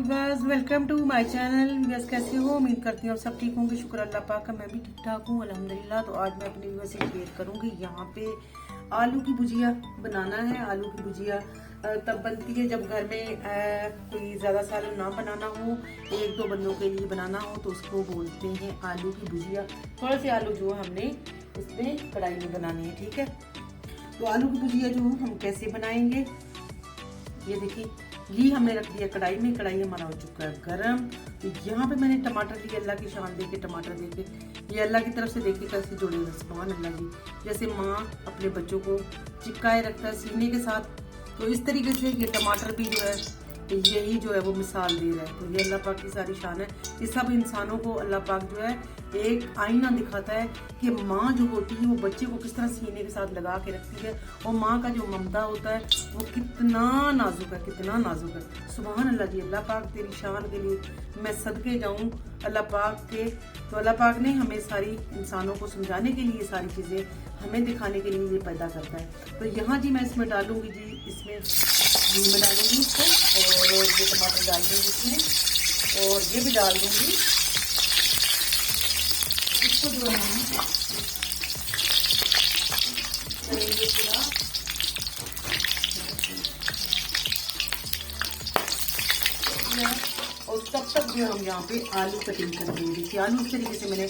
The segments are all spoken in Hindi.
Viewers, welcome to my channel. Viewers कैसे हो? उम्मीद करती हूँ आप सब ठीक होंगे। शुक्र अल्लाह पाक का, मैं भी ठीक ठाक हूँ अल्हम्दुलिल्लाह। तो आज मैं अपनी व्यूअर्स से शेयर करूँगी। यहाँ पे आलू की भुजिया बनाना है। आलू की भुजिया तब बनती है जब घर में कोई ज़्यादा सालन ना बनाना हो, एक दो बंदों के लिए बनाना हो, तो उसको बोलते हैं आलू की भुजिया। थोड़े से आलू जो हमने इसमें कढ़ाई में बनाने हैं, ठीक है। तो आलू की भुजिया जो हम कैसे बनाएंगे, ये देखिए घी हमने रख दिया कढ़ाई में। कढ़ाई हमारा हो चुका है गरम। तो यहाँ पे मैंने टमाटर लिए, अल्लाह की शान देके टमाटर देके, ये अल्लाह की तरफ से देखे कैसे जुड़े हुए, सुभान अल्लाह जी। जैसे माँ अपने बच्चों को चिपकाए रखता है सीने के साथ, तो इस तरीके से ये टमाटर भी जो है यही जो है वो मिसाल दे रहा है। तो ये अल्लाह पाक की सारी शान है। ये सब इंसानों को अल्लाह पाक जो है एक आईना दिखाता है कि माँ जो होती है वो बच्चे को किस तरह सीने के साथ लगा के रखती है, और माँ का जो ममता होता है वो कितना नाजुक है, कितना नाजुक है। सुभान अल्लाह जी, अल्लाह पाक तेरी शान के लिए मैं सदके जाऊँ अल्लाह पाक के। तो अल्लाह पाक ने हमें सारी इंसानों को समझाने के लिए, सारी चीज़ें हमें दिखाने के लिए ये पैदा करता है। तो यहाँ जी मैं इसमें डालूंगी जी, इसमें घी में डालूंगी इसको, और ये टमाटर डाल दूंगी इसमें, और ये भी डाल दूंगी। इसको जो है करेंगे पूरा और तब तक जो हम यहाँ पे आलू कटिंग कर देंगे। आलू इस तरीके से मैंने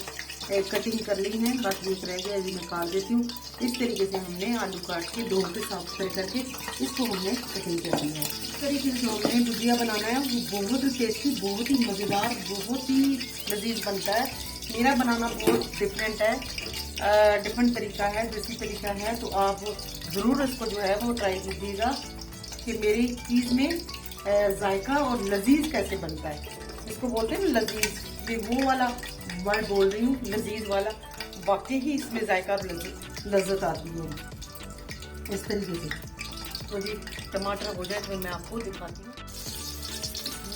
कटिंग कर ली है, बस एक रह गया, अभी मैं काट देती हूँ। इस तरीके से हमने आलू काट के धो के साफ सुथरे करके इसको हमने कटिंग कर दी है। इस तरीके से हमने भुजिया बनाना है, वो बहुत ही टेस्टी, बहुत ही मज़ेदार, बहुत ही लजीज बनता है। मेरा बनाना बहुत डिफरेंट है, डिफरेंट तरीका है, देसी तरीका है। तो आप ज़रूर इसको जो है वो ट्राई कीजिएगा कि मेरी चीज़ में जायका और लजीज कैसे बनता है। इसको बोलते हैं ना लजीज, ये वो वाला वर्ड बोल रही हूँ, लजीज वाला। वाकई ही इसमें जायका और लज्जत आती है इस तरीके से। तो जी टमाटर हो जाए तो मैं आपको दिखाती हूँ।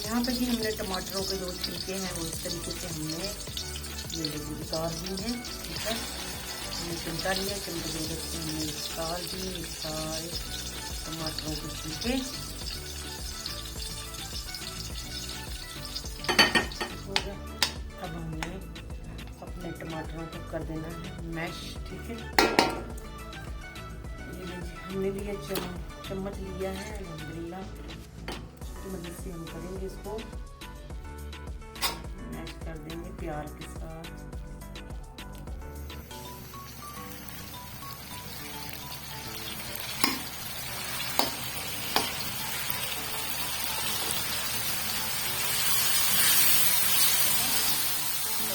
यहाँ पे जी हमने टमाटरों के जो छिलके हैं वो इस तरीके से हमने ये उतार दी हैं, ठीक है। हमने चिमटा लिया, चिमटे की मदद से हमने उतार दी सारे टमाटरों के छिलके। अब हमने अपने टमाटरों को कर देना है मैश, ठीक है। ये हमने लिया चम्मच लिया है अल्हम्दुलिल्लाह, तो मदद से हम करेंगे इसको मैश कर देंगे प्यार के साथ।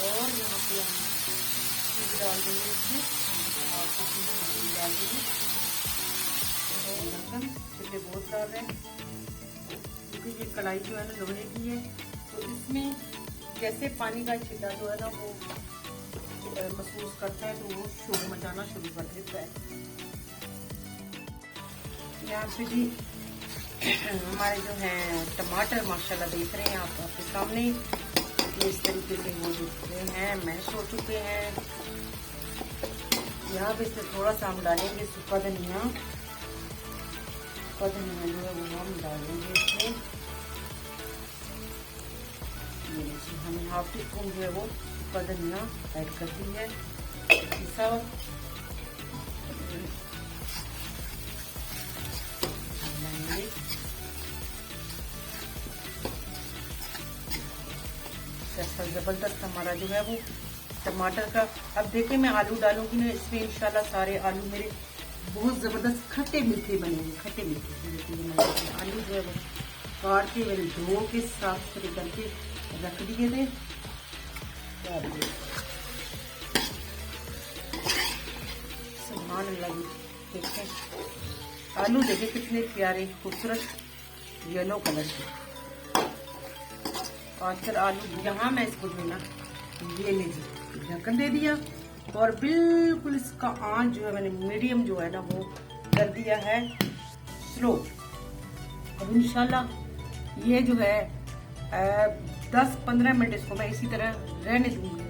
और यहाँ पे हम डाल देंगे इसमें, और इसमें डाल देंगे और छिले बहुत डाल रहे हैं क्योंकि ये कढ़ाई जो है ना लोहे की है। तो इसमें जैसे पानी का छिटा जो है ना वो महसूस करता है तो वो शोर मचाना शुरू कर देता है। यहाँ पे जी हमारे जो है टमाटर माशाल्लाह देख रहे हैं आप आपके सामने, इस तरीके से वो दिखते हैं, मैश हो चुके हैं। यहाँ पे इसमें थोड़ा सा हम डालेंगे सूखा धनिया। सूखा धनिया जो है वो हम डालेंगे इसमें। हमने हाफ टी स्पून जो है वो सूखा धनिया ऐड कर दी है। सब जबरदस्त हमारा जो है वो टमाटर का। अब देखिए मैं आलू डालूंगी ना इसमें, इंशाल्लाह सारे आलू मेरे बहुत ज़बरदस्त खट्टे मीठे बनेंगे, खट्टे मीठे। देखिए आलू जो है वो काट के मैंने धो के साफ सुथरे करके रख दिए थे। सुभान अल्लाह जी, देखें आलू देखें कितने प्यारे खूबसूरत येलो कलर के। आजकल आलू यहाँ मैं इसको जो है ना ये लीजिए ढक्कन दे दिया, और बिल्कुल इसका आंच जो है मैंने मीडियम जो है ना वो कर दिया है स्लो। अब इंशाल्लाह ये जो है 10-15 मिनट इसको मैं इसी तरह रहने दूंगी,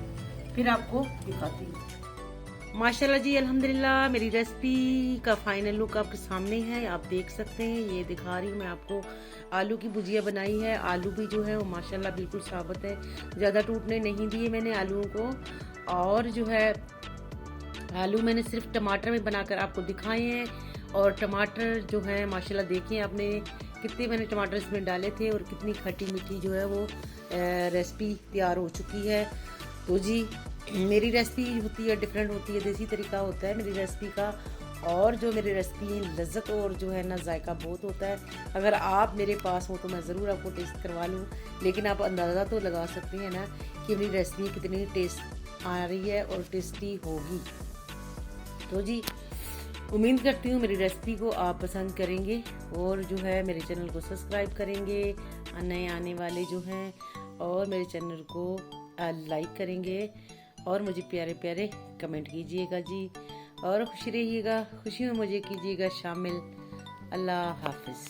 फिर आपको दिखाती हूँ। माशाल्लाह जी अल्हम्दुलिल्लाह। मेरी रेसिपी का फाइनल लुक आपके सामने है, आप देख सकते हैं। ये दिखा रही हूँ मैं आपको। आलू की भुजिया बनाई है। आलू भी जो है वो माशाल्लाह बिल्कुल साबुत है, ज़्यादा टूटने नहीं दिए मैंने आलूओं को। और जो है आलू मैंने सिर्फ टमाटर में बनाकर आपको दिखाए हैं। और टमाटर जो है माशाल्लाह देखिए आपने कितने मैंने टमाटर इसमें डाले थे और कितनी खट्टी मीठी जो है वो रेसिपी तैयार हो चुकी है। तो जी मेरी रेसिपी होती है डिफरेंट होती है, देसी तरीका होता है मेरी रेसिपी का। और जो मेरी रेसिपी है लज्जत और जो है ना जायका बहुत होता है। अगर आप मेरे पास हो तो मैं ज़रूर आपको टेस्ट करवा लूँ, लेकिन आप अंदाज़ा तो लगा सकते हैं ना कि मेरी रेसिपी कितनी टेस्ट आ रही है और टेस्टी होगी। तो जी उम्मीद करती हूँ मेरी रेसिपी को आप पसंद करेंगे और जो है मेरे चैनल को सब्सक्राइब करेंगे नए आने वाले जो हैं, और मेरे चैनल को लाइक करेंगे और मुझे प्यारे प्यारे कमेंट कीजिएगा जी। और खुशी रहिएगा, खुशी में मुझे कीजिएगा शामिल। अल्लाह हाफिज़।